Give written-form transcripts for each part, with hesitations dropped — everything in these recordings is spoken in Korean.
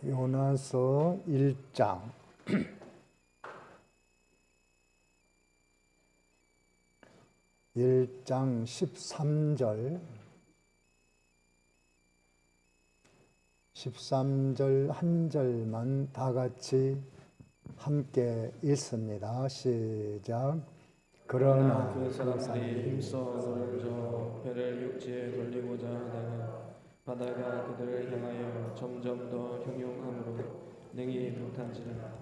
요나서 1장 1장 13절 한 절만 다 같이 함께 읽습니다. 시작. 그러나 그 사람들이 힘써 노를 저어 배를 육지에 돌리고자 하다가 바다가 그들을 향하여 점점 더 형용함으로 능히 못한지라.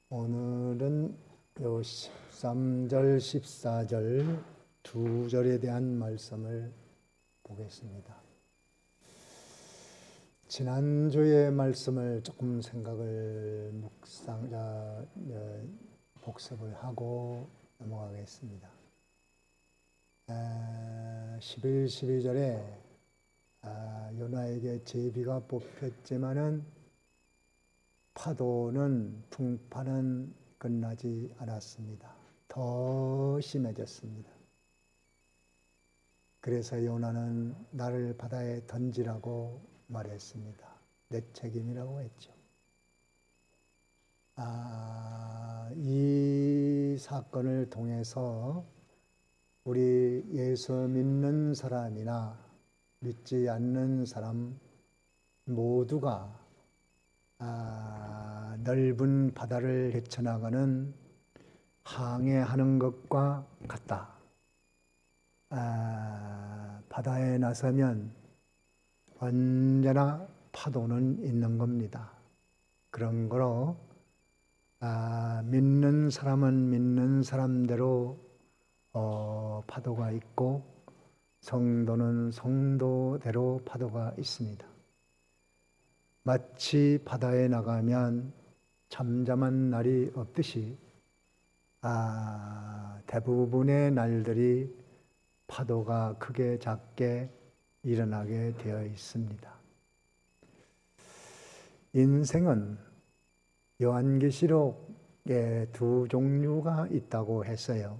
오늘은 요 13절, 14절 두 절에 대한 말씀을 보겠습니다. 지난주의 말씀을 조금 복습을 하고 넘어가겠습니다. 11, 12절에 요나에게 제비가 뽑혔지만은 파도는 풍파는 끝나지 않았습니다. 더 심해졌습니다. 그래서 요나는 나를 바다에 던지라고 말했습니다. 내 책임이라고 했죠. 이 사건을 통해서 우리 예수 믿는 사람이나 믿지 않는 사람 모두가 넓은 바다를 헤쳐나가는 항해하는 것과 같다. 바다에 나서면 언제나 파도는 있는 겁니다. 그런 거로 믿는 사람은 믿는 사람대로 파도가 있고 성도는 성도대로 파도가 있습니다. 마치 바다에 나가면 잠잠한 날이 없듯이 대부분의 날들이 파도가 크게 작게 일어나게 되어 있습니다. 인생은 요한계시록에 두 종류가 있다고 했어요.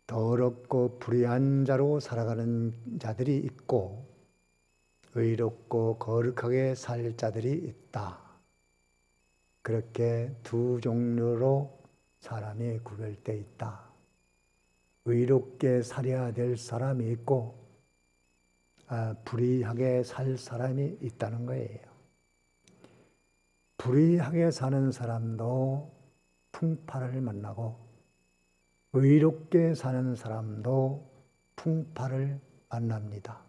더럽고 불의한 자로 살아가는 자들이 있고 의롭고 거룩하게 살 자들이 있다. 그렇게 두 종류로 사람이 구별되어 있다. 의롭게 살아야 될 사람이 있고 불의하게 살 사람이 있다는 거예요. 불의하게 사는 사람도 풍파를 만나고 의롭게 사는 사람도 풍파를 만납니다.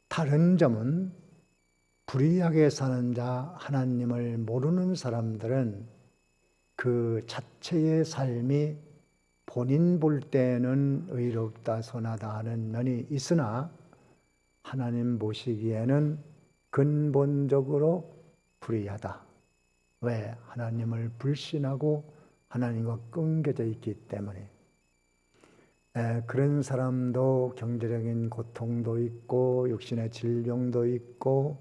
다른 점은 불의하게 사는 자, 하나님을 모르는 사람들은 그 자체의 삶이 본인 볼 때는 의롭다, 선하다 하는 면이 있으나 하나님 보시기에는 근본적으로 불의하다. 왜? 하나님을 불신하고 하나님과 끊겨져 있기 때문에. 그런 사람도 경제적인 고통도 있고 육신의 질병도 있고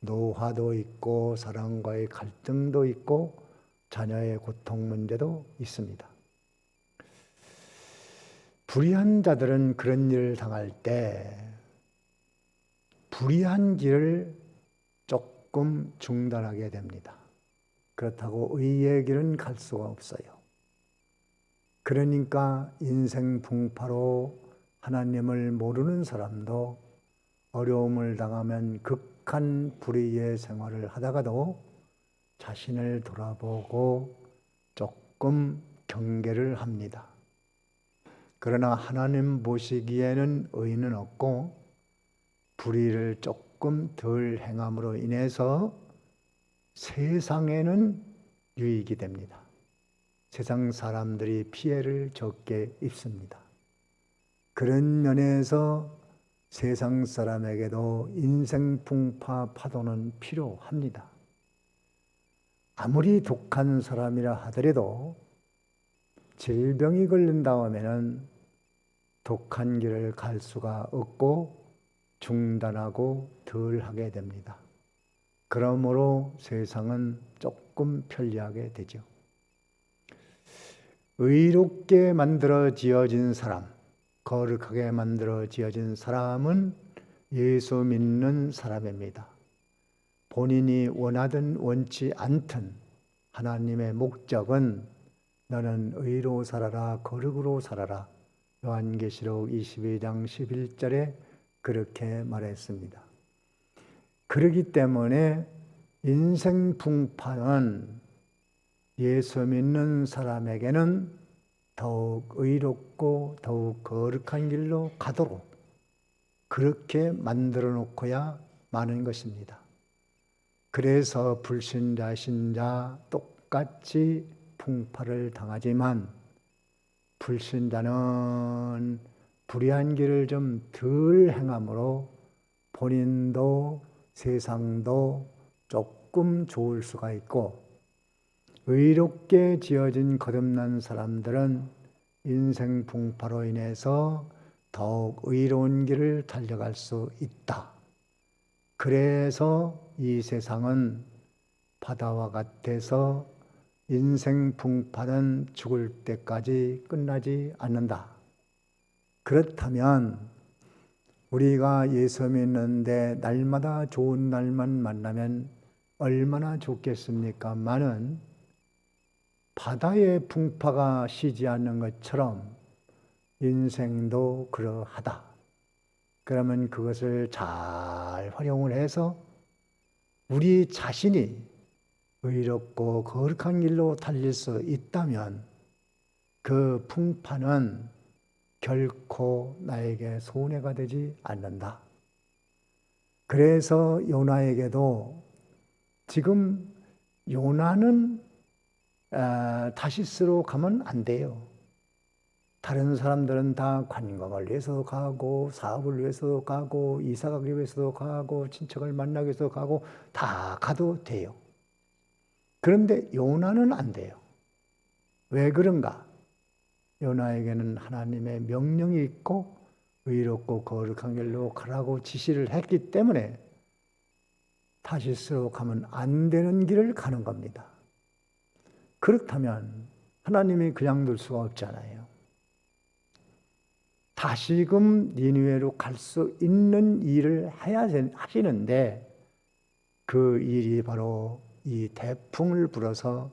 노화도 있고 사랑과의 갈등도 있고 자녀의 고통 문제도 있습니다. 불의한 자들은 그런 일을 당할 때 불의한 길을 조금 중단하게 됩니다. 그렇다고 의의 길은 갈 수가 없어요. 그러니까 인생 풍파로 하나님을 모르는 사람도 어려움을 당하면 극한 불의의 생활을 하다가도 자신을 돌아보고 조금 경계를 합니다. 그러나 하나님 보시기에는 의는 없고 불의를 조금 덜 행함으로 인해서 세상에는 유익이 됩니다. 세상 사람들이 피해를 적게 입습니다. 그런 면에서 세상 사람에게도 인생 풍파 파도는 필요합니다. 아무리 독한 사람이라 하더라도 질병이 걸린다 하면은 독한 길을 갈 수가 없고 중단하고 덜 하게 됩니다. 그러므로 세상은 조금 편리하게 되죠. 의롭게 만들어 지어진 사람, 거룩하게 만들어 지어진 사람은 예수 믿는 사람입니다. 본인이 원하든 원치 않든 하나님의 목적은 너는 의로 살아라, 거룩으로 살아라. 요한계시록 22장 11절에 그렇게 말했습니다. 그렇기 때문에 인생 풍파는 예수 믿는 사람에게는 더욱 의롭고 더욱 거룩한 길로 가도록 그렇게 만들어 놓고야 마는 것입니다. 그래서 불신자, 신자 똑같이 풍파를 당하지만 불신자는 불의한 길을 좀 덜 행함으로 본인도 세상도 조금 좋을 수가 있고, 의롭게 지어진 거듭난 사람들은 인생 풍파로 인해서 더욱 의로운 길을 달려갈 수 있다. 그래서 이 세상은 바다와 같아서 인생 풍파는 죽을 때까지 끝나지 않는다. 그렇다면 우리가 예수 믿는데 날마다 좋은 날만 만나면 얼마나 좋겠습니까? 많은 바다의 풍파가 쉬지 않는 것처럼 인생도 그러하다. 그러면 그것을 잘 활용을 해서 우리 자신이 의롭고 거룩한 길로 달릴 수 있다면 그 풍파는 결코 나에게 손해가 되지 않는다. 그래서 요나에게도 지금 요나는 다시스로 가면 안 돼요. 다른 사람들은 다 관광을 위해서 가고 사업을 위해서 가고 이사 가기 위해서도 가고 친척을 만나기 위해서 가고 다 가도 돼요. 그런데 요나는 안 돼요. 왜 그런가? 요나에게는 하나님의 명령이 있고 의롭고 거룩한 길로 가라고 지시를 했기 때문에 다시스로 가면 안 되는 길을 가는 겁니다. 그렇다면 하나님이 그냥 둘 수가 없잖아요. 다시금 니느웨로 갈 수 있는 일을 해야 하시는데 그 일이 바로 이 태풍을 불어서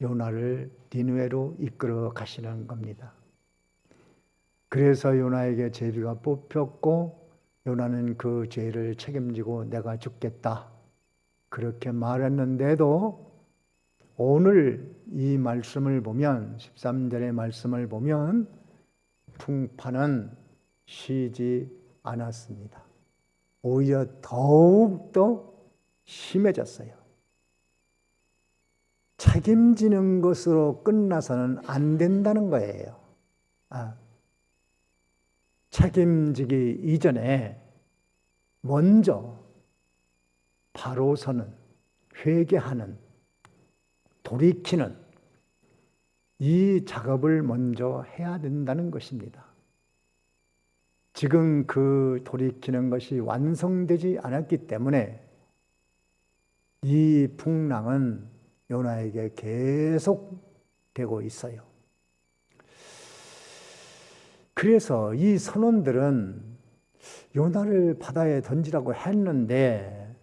요나를 니느웨로 이끌어 가시는 겁니다. 그래서 요나에게 제비가 뽑혔고 요나는 그 죄를 책임지고 내가 죽겠다 그렇게 말했는데도 오늘 이 말씀을 보면 13절의 말씀을 보면 풍파는 쉬지 않았습니다. 오히려 더욱더 심해졌어요. 책임지는 것으로 끝나서는 안 된다는 거예요. 책임지기 이전에 먼저 바로 서는, 회개하는, 돌이키는 이 작업을 먼저 해야 된다는 것입니다. 지금 그 돌이키는 것이 완성되지 않았기 때문에 이 풍랑은 요나에게 계속 되고 있어요. 그래서 이 선원들은 요나를 바다에 던지라고 했는데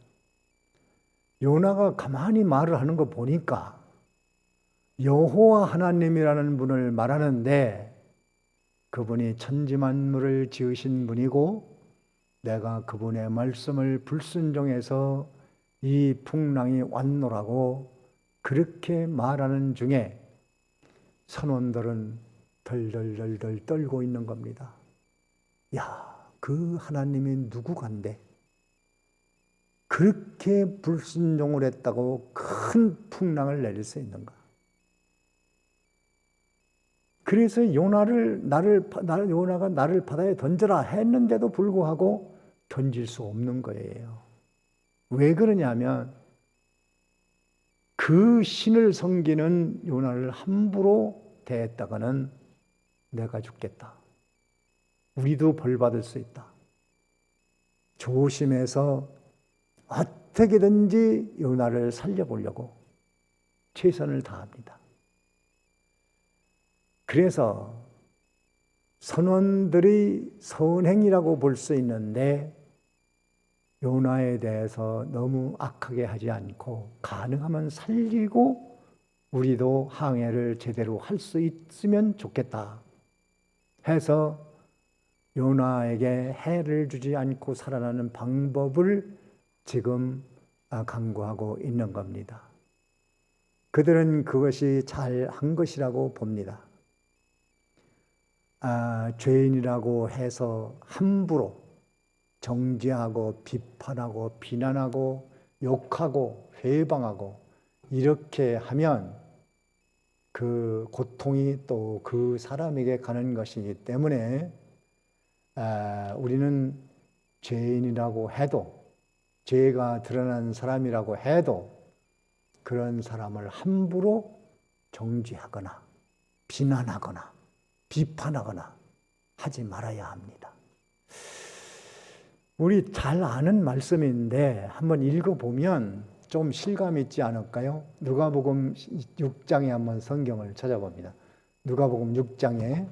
요나가 가만히 말을 하는 거 보니까 여호와 하나님이라는 분을 말하는데 그분이 천지만물을 지으신 분이고 내가 그분의 말씀을 불순종해서 이 풍랑이 왔노라고 그렇게 말하는 중에 선원들은 덜덜덜덜 떨고 있는 겁니다. 야, 그 하나님이 누구간데 그렇게 불순종을 했다고 큰 풍랑을 내릴 수 있는가? 그래서 요나가 나를 바다에 던져라 했는데도 불구하고 던질 수 없는 거예요. 왜 그러냐면 그 신을 섬기는 요나를 함부로 대했다가는 내가 죽겠다. 우리도 벌 받을 수 있다. 조심해서 어떻게든지 요나를 살려보려고 최선을 다합니다. 그래서 선원들의 선행이라고 볼 수 있는데 요나에 대해서 너무 악하게 하지 않고 가능하면 살리고 우리도 항해를 제대로 할 수 있으면 좋겠다 해서 요나에게 해를 주지 않고 살아나는 방법을 지금 강구하고 있는 겁니다. 그들은 그것이 잘한 것이라고 봅니다. 죄인이라고 해서 함부로 정죄하고 비판하고 비난하고 욕하고 회방하고 이렇게 하면 그 고통이 또 그 사람에게 가는 것이기 때문에 우리는 죄인이라고 해도 죄가 드러난 사람이라고 해도 그런 사람을 함부로 정죄하거나 비난하거나 비판하거나 하지 말아야 합니다. 우리 잘 아는 말씀인데 한번 읽어보면 좀 실감 있지 않을까요? 누가복음 6장에 한번 성경을 찾아봅니다. 누가복음 6장에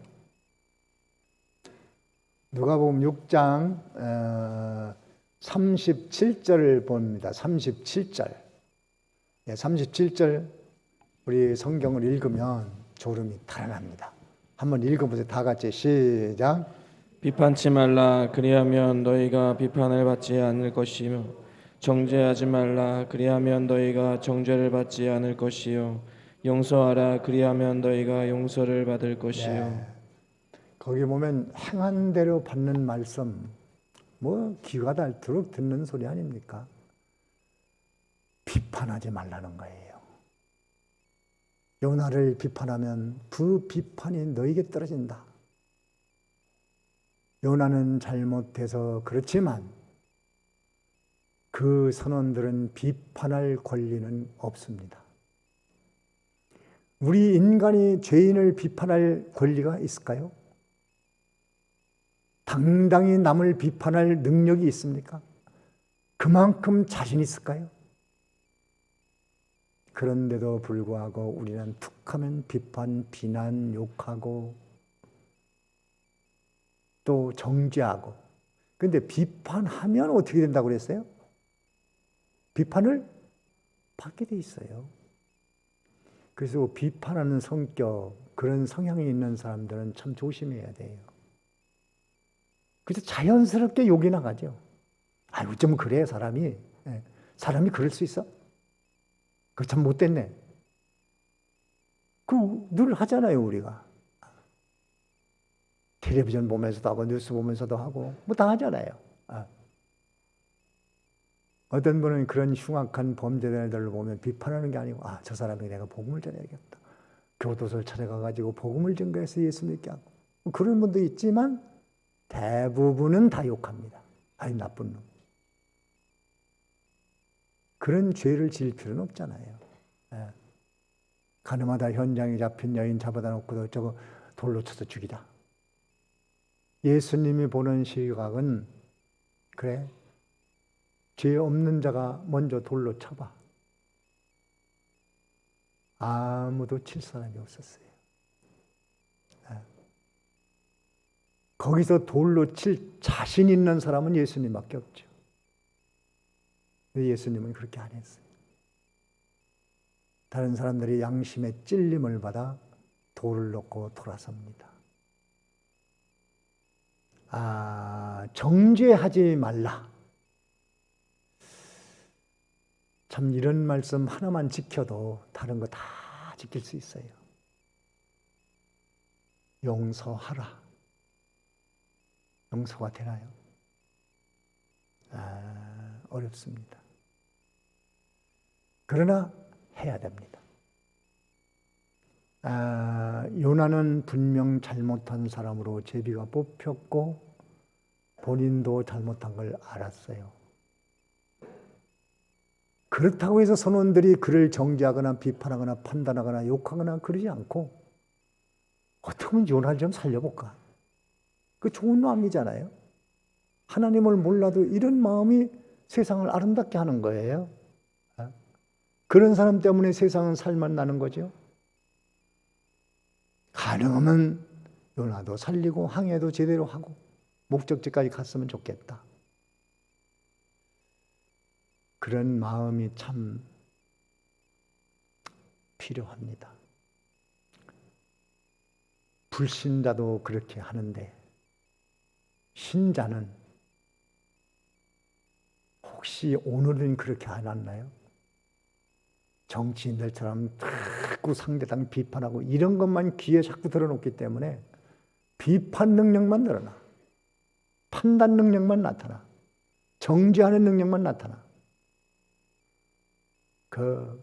누가복음 6장 37절을 봅니다. 37절. 37절 우리 성경을 읽으면 졸음이 달아납니다. 한번 읽어보세요. 다 같이 시작. 비판치 말라 그리하면 너희가 비판을 받지 않을 것이며 정죄하지 말라 그리하면 너희가 정죄를 받지 않을 것이요 용서하라 그리하면 너희가 용서를 받을 것이요. 네. 거기 보면 행한 대로 받는 말씀, 뭐 귀가 닳도록 듣는 소리 아닙니까? 비판하지 말라는 거예요. 요나를 비판하면 그 비판이 너에게 떨어진다. 요나는 잘못해서 그렇지만 그 선원들은 비판할 권리는 없습니다. 우리 인간이 죄인을 비판할 권리가 있을까요? 당당히 남을 비판할 능력이 있습니까? 그만큼 자신 있을까요? 그런데도 불구하고 우리는 툭하면 비판, 비난, 욕하고 또 정죄하고. 그런데 비판하면 어떻게 된다고 그랬어요? 비판을 받게 돼 있어요. 그래서 비판하는 성격, 그런 성향이 있는 사람들은 참 조심해야 돼요. 그래서 자연스럽게 욕이 나가죠. 아유, 좀 그래, 사람이. 사람이 그럴 수 있어? 그 참 못됐네. 그 늘 하잖아요, 우리가. 텔레비전 보면서도 하고, 뉴스 보면서도 하고, 뭐 다 하잖아요. 어떤 분은 그런 흉악한 범죄자들을 보면 비판하는 게 아니고, 저 사람에게 내가 복음을 전해야겠다. 교도소를 찾아가가지고 복음을 전가해서 예수 믿게 하고. 그런 분도 있지만, 대부분은 다 욕합니다. 아이, 나쁜 놈. 그런 죄를 지을 필요는 없잖아요. 가늠하다 현장에 잡힌 여인 잡아다 놓고 저거 돌로 쳐서 죽이다. 예수님이 보는 시각은 그래, 죄 없는 자가 먼저 돌로 쳐봐. 아무도 칠 사람이 없었어요. 거기서 돌로 칠 자신 있는 사람은 예수님밖에 없죠. 근데 예수님은 그렇게 안 했어요. 다른 사람들이 양심의 찔림을 받아 돌을 놓고 돌아섭니다. 정죄하지 말라. 참 이런 말씀 하나만 지켜도 다른 거 다 지킬 수 있어요. 용서하라. 용서가 되나요? 어렵습니다. 그러나 해야 됩니다. 요나는 분명 잘못한 사람으로 제비가 뽑혔고 본인도 잘못한 걸 알았어요. 그렇다고 해서 선원들이 그를 정죄하거나 비판하거나 판단하거나 욕하거나 그러지 않고 어떻게 하면 요나를 좀 살려볼까? 그 좋은 마음이잖아요. 하나님을 몰라도 이런 마음이 세상을 아름답게 하는 거예요. 그런 사람 때문에 세상은 살만 나는 거죠. 가능하면 요나도 살리고 항해도 제대로 하고 목적지까지 갔으면 좋겠다. 그런 마음이 참 필요합니다. 불신자도 그렇게 하는데 신자는 혹시 오늘은 그렇게 안 왔나요? 정치인들처럼 자꾸 상대방 비판하고 이런 것만 귀에 자꾸 들어놓기 때문에 비판 능력만 늘어나. 판단 능력만 나타나. 정죄하는 능력만 나타나. 그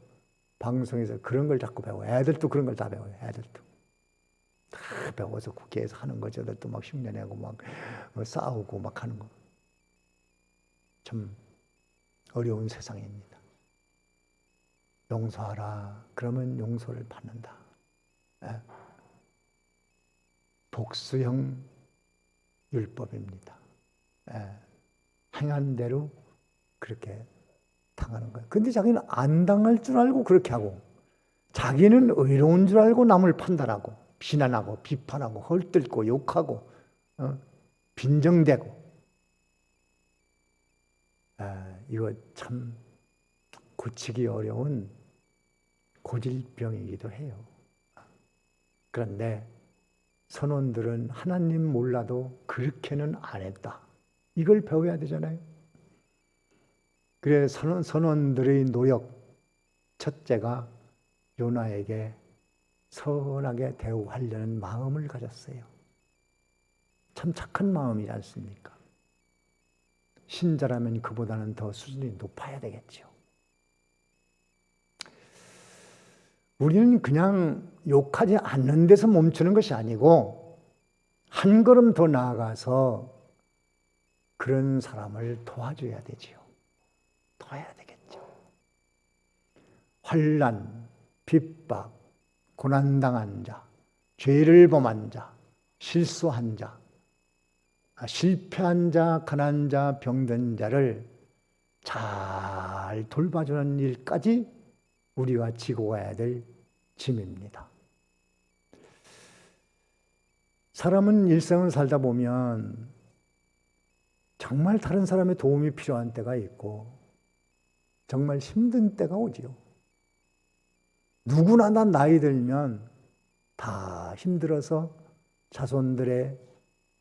방송에서 그런 걸 자꾸 배워. 애들도 그런 걸 다 배워요. 애들도. 다 배워서 국회에서 하는 거죠. 애들도 막 흉내내고 막 싸우고 막 하는 거. 참 어려운 세상입니다. 용서하라. 그러면 용서를 받는다. 복수형 율법입니다. 행한 대로 그렇게 당하는 거예요. 근데 자기는 안 당할 줄 알고 그렇게 하고 자기는 의로운 줄 알고 남을 판단하고 비난하고 비판하고 헐뜯고 욕하고 빈정대고 이거 참 고치기 어려운 고질병이기도 해요. 그런데 선원들은 하나님 몰라도 그렇게는 안 했다. 이걸 배워야 되잖아요. 그래 선원들의 노력 첫째가 요나에게 선하게 대우하려는 마음을 가졌어요. 참 착한 마음이지 않습니까? 신자라면 그보다는 더 수준이 높아야 되겠죠. 우리는 그냥 욕하지 않는 데서 멈추는 것이 아니고 한 걸음 더 나아가서 그런 사람을 도와줘야 되지요. 도와야 되겠죠. 환난, 핍박, 고난당한 자, 죄를 범한 자, 실수한 자, 실패한 자, 가난한 자, 병든 자를 잘 돌봐주는 일까지 우리가 지고 가야 될 짐입니다. 사람은 일생을 살다 보면 정말 다른 사람의 도움이 필요한 때가 있고 정말 힘든 때가 오지요. 누구나 다 나이 들면 다 힘들어서 자손들의,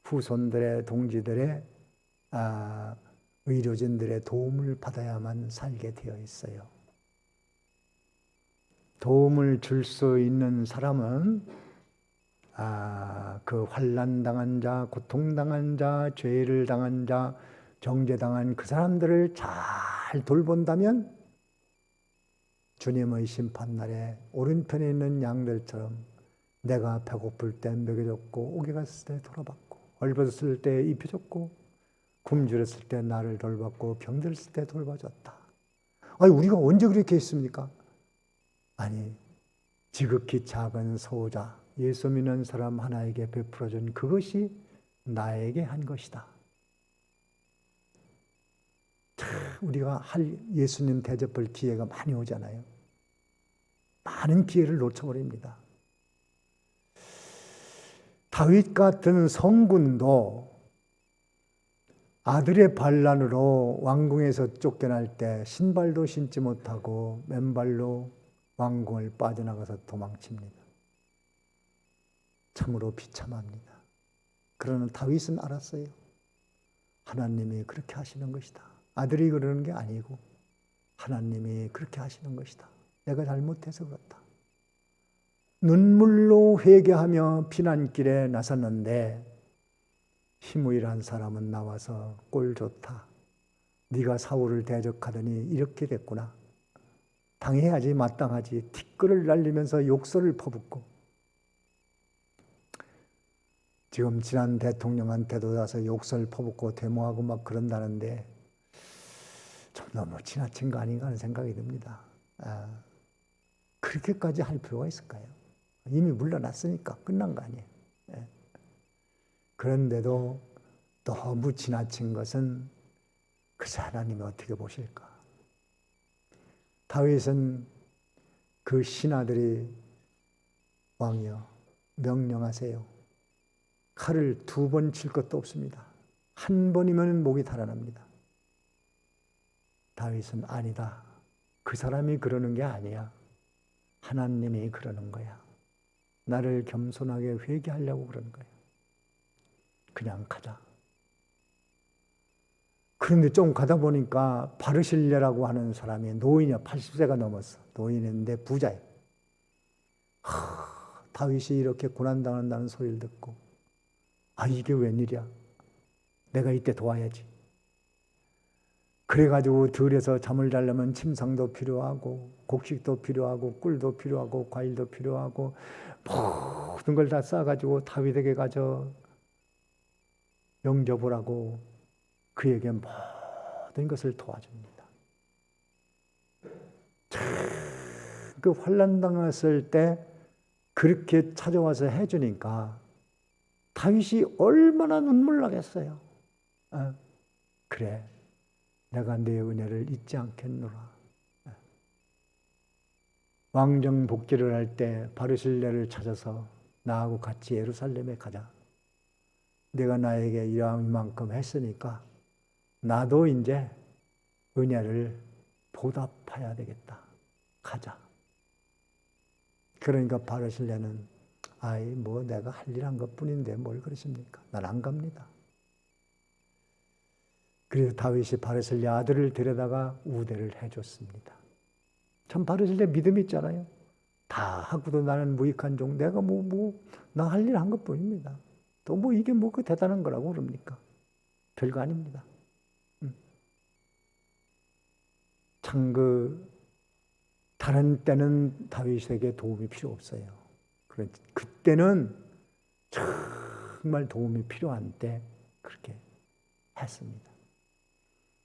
후손들의, 동지들의, 의료진들의 도움을 받아야만 살게 되어 있어요. 도움을 줄 수 있는 사람은 그 환난당한 자, 고통당한 자, 죄를 당한 자, 정죄당한 그 사람들을 잘 돌본다면 주님의 심판날에 오른편에 있는 양들처럼 내가 배고플 때 먹여줬고 오게 갔을 때 돌아봤고 얼벗었을 때 입혀줬고 굶주렸을 때 나를 돌봤고 병들었을 때 돌봐줬다. 아니 우리가 언제 그렇게 했습니까? 아니 지극히 작은 소자 예수 믿는 사람 하나에게 베풀어준 그것이 나에게 한 것이다. 우리가 할 예수님 대접할 기회가 많이 오잖아요. 많은 기회를 놓쳐버립니다. 다윗 같은 성군도 아들의 반란으로 왕궁에서 쫓겨날 때 신발도 신지 못하고 맨발로 왕궁을 빠져나가서 도망칩니다. 참으로 비참합니다. 그러나 다윗은 알았어요. 하나님이 그렇게 하시는 것이다. 아들이 그러는 게 아니고 하나님이 그렇게 하시는 것이다. 내가 잘못해서 그렇다. 눈물로 회개하며 피난길에 나섰는데 히무일한 사람은 나와서 꼴 좋다. 네가 사울을 대적하더니 이렇게 됐구나. 당해야지 마땅하지. 티끌을 날리면서 욕설을 퍼붓고 지금 지난 대통령한테도 가서 욕설 퍼붓고 데모하고 막 그런다는데 좀 너무 지나친 거 아닌가 하는 생각이 듭니다. 그렇게까지 할 필요가 있을까요? 이미 물러났으니까 끝난 거 아니에요. 그런데도 너무 지나친 것은 그저 하나님이 어떻게 보실까? 다윗은 그 신하들이 왕이여 명령하세요. 칼을 2번 칠 것도 없습니다. 한 번이면 목이 달아납니다. 다윗은 아니다. 그 사람이 그러는 게 아니야. 하나님이 그러는 거야. 나를 겸손하게 회개하려고 그러는 거야. 그냥 가자. 그런데 좀 가다 보니까 바르실레라고 하는 사람이 노인이야. 80세가 넘었어. 노인인데 부자야. 다윗이 이렇게 고난당한다는 소리를 듣고 아, 이게 웬일이야. 내가 이때 도와야지. 그래가지고 들에서 잠을 자려면 침상도 필요하고 곡식도 필요하고 꿀도 필요하고 과일도 필요하고 모든 걸 다 싸가지고 다윗에게 가서 영접을 하고 그에게 모든 것을 도와줍니다. 그 환난 당했을 때 그렇게 찾아와서 해주니까 다윗이 얼마나 눈물 나겠어요. 그래, 내가 내 은혜를 잊지 않겠노라. 왕정 복귀를 할 때 바르실레를 찾아서 나하고 같이 예루살렘에 가자. 내가 나에게 이만큼 했으니까 나도 이제 은혜를 보답해야 되겠다. 가자. 그러니까 바르실레는 아이 뭐 내가 할 일 한 것뿐인데 뭘 그러십니까? 난 안 갑니다. 그래서 다윗이 바르실레 아들을 데려다가 우대를 해줬습니다. 참 바르실레 믿음 있잖아요. 다 하고도 나는 무익한 종, 내가 나 할 일 한 것뿐입니다. 또 뭐 이게 뭐 그 대단한 거라고 그럽니까? 별거 아닙니다. 참 다른 때는 다윗에게 도움이 필요 없어요. 그때는 정말 도움이 필요한 때 그렇게 했습니다.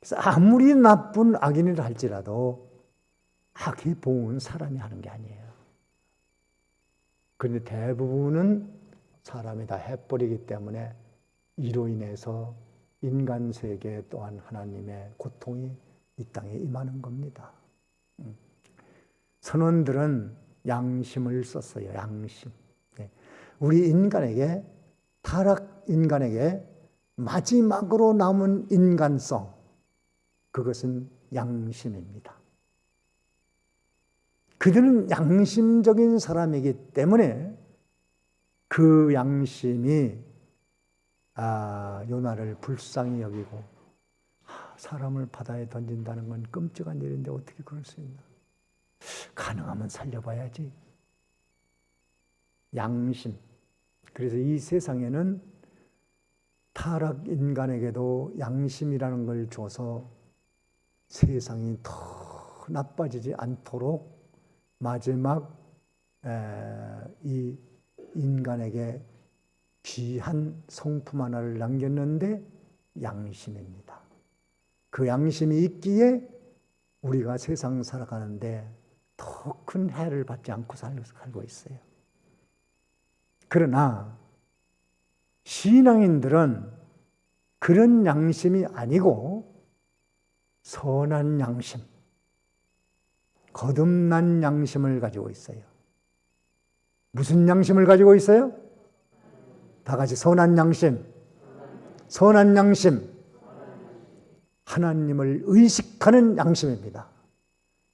그래서 아무리 나쁜 악인이라 할지라도 악의 보응은 사람이 하는 게 아니에요. 그런데 대부분은 사람이 다 해버리기 때문에 이로 인해서 인간 세계 또한 하나님의 고통이 이 땅에 임하는 겁니다. 선원들은 양심을 썼어요. 양심. 우리 인간에게, 타락 인간에게 마지막으로 남은 인간성, 그것은 양심입니다. 그들은 양심적인 사람이기 때문에 그 양심이 요나를 불쌍히 여기고 사람을 바다에 던진다는 건 끔찍한 일인데 어떻게 그럴 수 있나? 가능하면 살려봐야지. 양심. 그래서 이 세상에는 타락 인간에게도 양심이라는 걸 줘서 세상이 더 나빠지지 않도록 마지막 이 인간에게 귀한 성품 하나를 남겼는데 양심입니다. 그 양심이 있기에 우리가 세상 살아가는데 더 큰 해를 받지 않고 살고 있어요. 그러나 신앙인들은 그런 양심이 아니고 선한 양심, 거듭난 양심을 가지고 있어요. 무슨 양심을 가지고 있어요? 다 같이 선한 양심. 선한 양심. 하나님을 의식하는 양심입니다.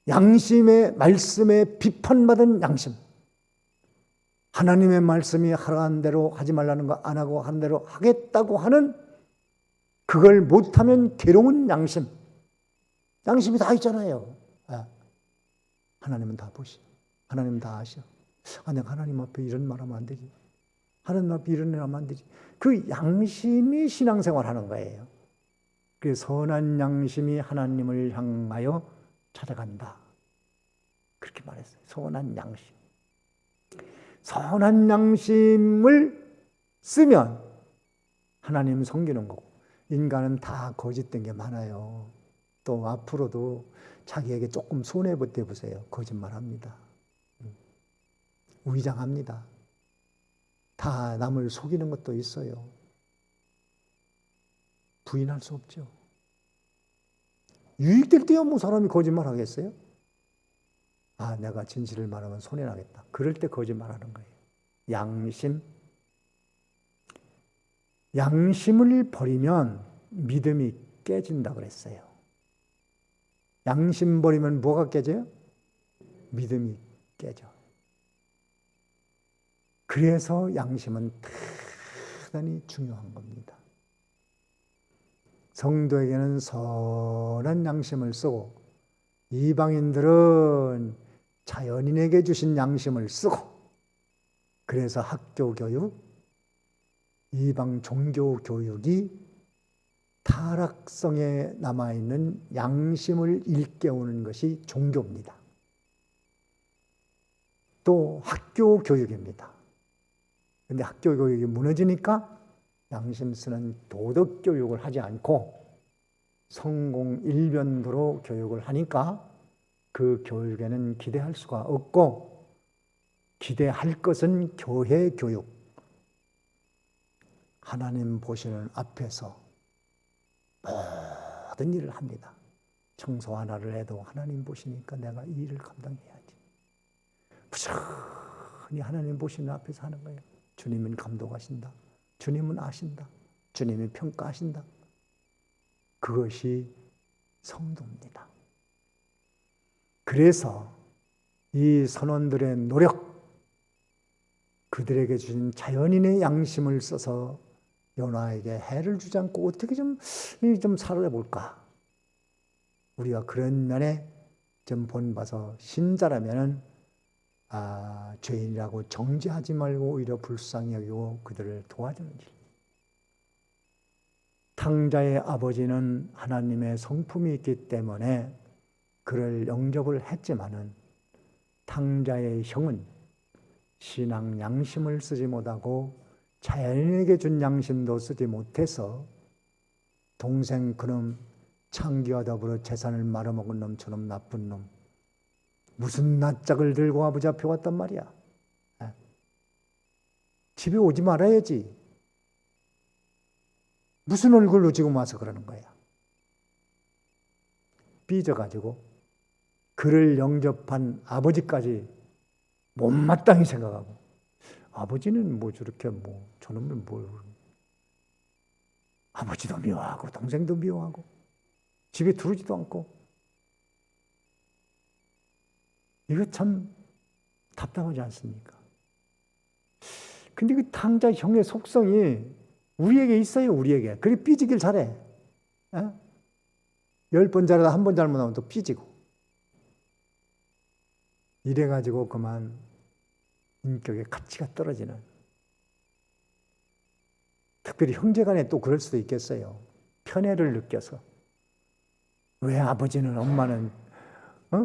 양심의 말씀에 비판받은 양심. 하나님의 말씀이 하라는 대로 하지 말라는 거 안 하고 하는 대로 하겠다고 하는 그걸 못하면 괴로운 양심. 양심이 다 있잖아요. 하나님은 다 보시오. 하나님은 다 아시오. 내가 하나님 앞에 이런 말하면 안 되지. 하나님 앞에 이런 말 하면 안 되지. 그 양심이 신앙생활 하는 거예요. 그래서 선한 양심이 하나님을 향하여 찾아간다. 그렇게 말했어요. 선한 양심. 선한 양심을 쓰면 하나님 섬기는 거고, 인간은 다 거짓된 게 많아요. 또 앞으로도 자기에게 조금 손해보태 보세요. 거짓말합니다. 위장합니다. 다 남을 속이는 것도 있어요. 부인할 수 없죠. 유익될 때야 뭐 사람이 거짓말 하겠어요? 내가 진실을 말하면 손해나겠다. 그럴 때 거짓말하는 거예요. 양심. 양심을 버리면 믿음이 깨진다 그랬어요. 양심 버리면 뭐가 깨져요? 믿음이 깨져. 그래서 양심은 대단히 중요한 겁니다. 성도에게는 선한 양심을 쓰고 이방인들은 자연인에게 주신 양심을 쓰고, 그래서 학교 교육, 이방 종교 교육이 타락성에 남아있는 양심을 일깨우는 것이 종교입니다. 또 학교 교육입니다. 그런데 학교 교육이 무너지니까 양심 쓰는 도덕 교육을 하지 않고 성공 일변도로 교육을 하니까 그 교육에는 기대할 수가 없고, 기대할 것은 교회 교육, 하나님 보시는 앞에서 모든 일을 합니다. 청소 하나를 해도 하나님 보시니까 내가 이 일을 감당해야지. 부지런히 하나님 보시는 앞에서 하는 거예요. 주님은 감독하신다. 주님은 아신다. 주님이 평가하신다. 그것이 성도입니다. 그래서 이 선원들의 노력, 그들에게 주신 자연인의 양심을 써서 요나에게 해를 주지 않고 어떻게 좀 살아볼까? 우리가 그런 면에 좀 본봐서 신자라면은 죄인이라고 정죄하지 말고 오히려 불쌍히 여기고 그들을 도와주는 일. 탕자의 아버지는 하나님의 성품이 있기 때문에 그를 영접을 했지만은 탕자의 형은 신앙 양심을 쓰지 못하고 자연인에게 준 양심도 쓰지 못해서 동생 그놈, 창기와 더불어 재산을 말아먹은 놈처럼 나쁜 놈, 무슨 낯짝을 들고 아버지 앞에 왔단 말이야. 집에 오지 말아야지. 무슨 얼굴로 지금 와서 그러는 거야. 삐져가지고 그를 영접한 아버지까지 못마땅히 생각하고, 아버지는 뭐 저렇게 저놈은 아버지도 미워하고 동생도 미워하고 집에 들어오지도 않고, 이거 참 답답하지 않습니까? 근데 그 탕자 형의 속성이 우리에게 있어요, 우리에게. 그래 삐지길 잘해. 10번 잘하다 한 번 잘못하면 또 삐지고. 이래가지고 그만 인격의 가치가 떨어지는. 특별히 형제간에 또 그럴 수도 있겠어요. 편애를 느껴서. 왜 아버지는 엄마는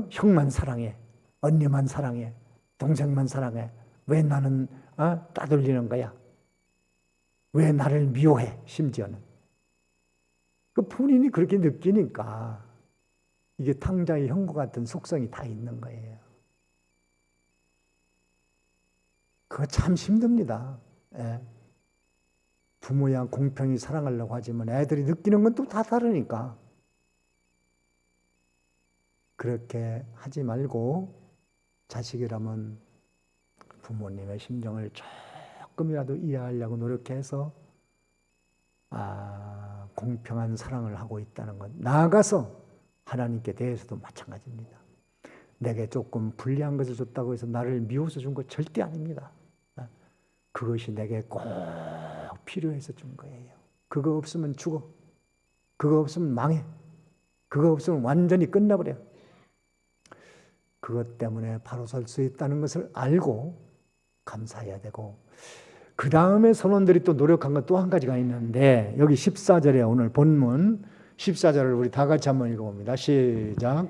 형만 사랑해, 언니만 사랑해, 동생만 사랑해, 왜 나는 따돌리는 거야? 왜 나를 미워해? 심지어는 그 본인이 그렇게 느끼니까 이게 탕자의 형과 같은 속성이 다 있는 거예요. 그거 참 힘듭니다. 부모야 공평히 사랑하려고 하지만 애들이 느끼는 건 또 다 다르니까 그렇게 하지 말고 자식이라면 부모님의 심정을 조금이라도 이해하려고 노력해서 공평한 사랑을 하고 있다는 것. 나아가서 하나님께 대해서도 마찬가지입니다. 내게 조금 불리한 것을 줬다고 해서 나를 미워서 준 거 절대 아닙니다. 그것이 내게 꼭 필요해서 준 거예요. 그거 없으면 죽어. 그거 없으면 망해. 그거 없으면 완전히 끝나버려. 그것 때문에 바로 설 수 있다는 것을 알고 감사해야 되고, 그 다음에 선원들이 또 노력한 것 또 한 가지가 있는데, 여기 14절에 오늘 본문 14절을 우리 다 같이 한번 읽어봅니다. 시작.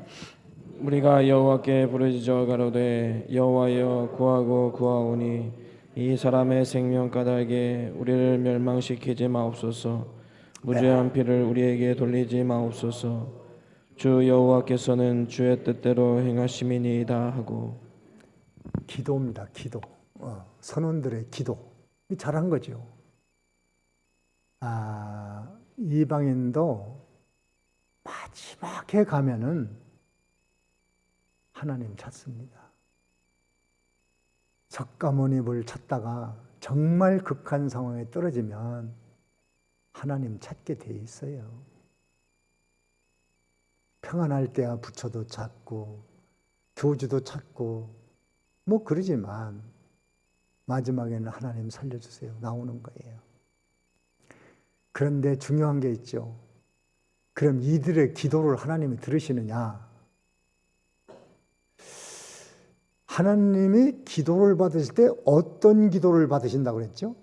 우리가 여호와께 부르짖어 가로되 여호와여 구하고 구하오니 이 사람의 생명 까닭에 우리를 멸망시키지 마옵소서. 무죄한 피를 우리에게 돌리지 마옵소서. 주 여호와께서는 주의 뜻대로 행하심이니이다 하고. 기도입니다. 기도. 선원들의 기도. 잘한 거죠. 이방인도 마지막에 가면은 하나님 찾습니다. 석가모니를 찾다가 정말 극한 상황에 떨어지면 하나님 찾게 돼 있어요. 평안할 때야 부처도 찾고 교주도 찾고 뭐 그러지만 마지막에는 하나님 살려주세요 나오는 거예요. 그런데 중요한 게 있죠. 그럼 이들의 기도를 하나님이 들으시느냐? 하나님이 기도를 받으실 때 어떤 기도를 받으신다고 그랬죠?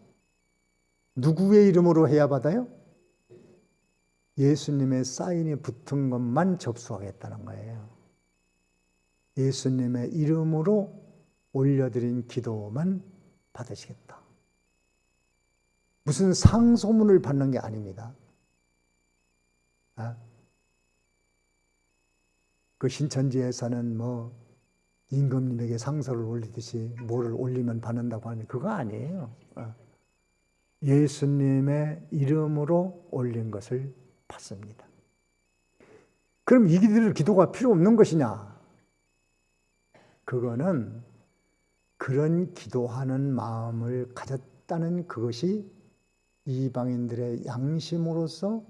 누구의 이름으로 해야 받아요? 예수님의 사인이 붙은 것만 접수하겠다는 거예요. 예수님의 이름으로 올려드린 기도만 받으시겠다. 무슨 상소문을 받는 게 아닙니다. 그 신천지에서는 뭐 임금님에게 상소를 올리듯이 뭐를 올리면 받는다고 하는 그거 아니에요. 예수님의 이름으로 올린 것을 받습니다. 그럼 이들의 기도가 필요 없는 것이냐? 그거는 그런 기도하는 마음을 가졌다는 그것이 이방인들의 양심으로서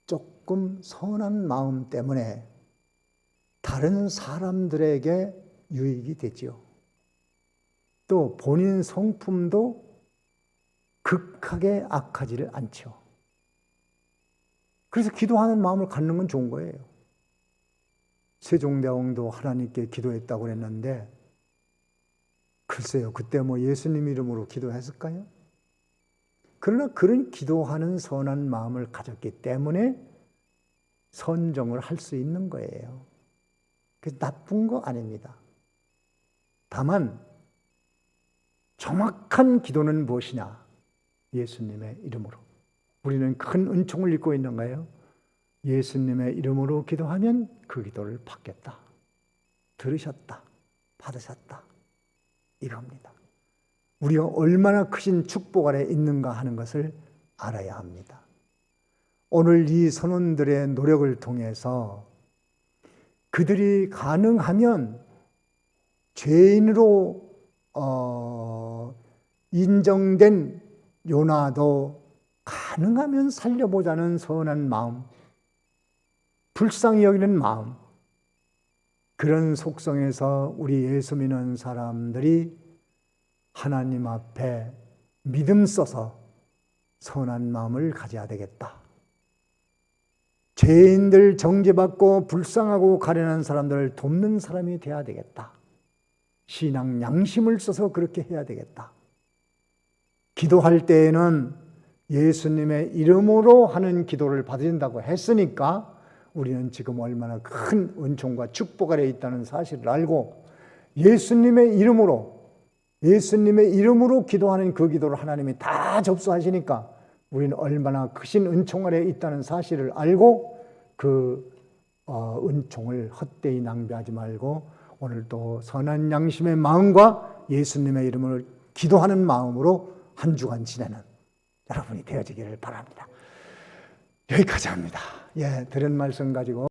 조금 선한 마음 때문에 다른 사람들에게 유익이 되지요. 또 본인 성품도 극하게 악하지를 않죠. 그래서 기도하는 마음을 갖는 건 좋은 거예요. 세종대왕도 하나님께 기도했다고 그랬는데 글쎄요, 그때 뭐 예수님 이름으로 기도했을까요? 그러나 그런 기도하는 선한 마음을 가졌기 때문에 선정을 할 수 있는 거예요. 그래서 나쁜 거 아닙니다. 다만 정확한 기도는 무엇이냐? 예수님의 이름으로. 우리는 큰 은총을 입고 있는가요? 예수님의 이름으로 기도하면 그 기도를 받겠다. 들으셨다. 받으셨다. 이겁니다. 우리가 얼마나 크신 축복 아래 있는가 하는 것을 알아야 합니다. 오늘 이 선원들의 노력을 통해서 그들이 가능하면 죄인으로 인정된 요나도 가능하면 살려보자는 선한 마음, 불쌍히 여기는 마음, 그런 속성에서 우리 예수 믿는 사람들이 하나님 앞에 믿음 써서 선한 마음을 가져야 되겠다. 죄인들 정죄받고 불쌍하고 가련한 사람들을 돕는 사람이 되어야 되겠다. 신앙 양심을 써서 그렇게 해야 되겠다. 기도할 때에는 예수님의 이름으로 하는 기도를 받으신다고 했으니까 우리는 지금 얼마나 큰 은총과 축복 아래 있다는 사실을 알고 예수님의 이름으로 기도하는 그 기도를 하나님이 다 접수하시니까 우리는 얼마나 크신 은총 아래 있다는 사실을 알고 그 은총을 헛되이 낭비하지 말고 오늘도 선한 양심의 마음과 예수님의 이름을 기도하는 마음으로 한 주간 지내는 여러분이 되어지기를 바랍니다. 여기까지 합니다. 들은 말씀 가지고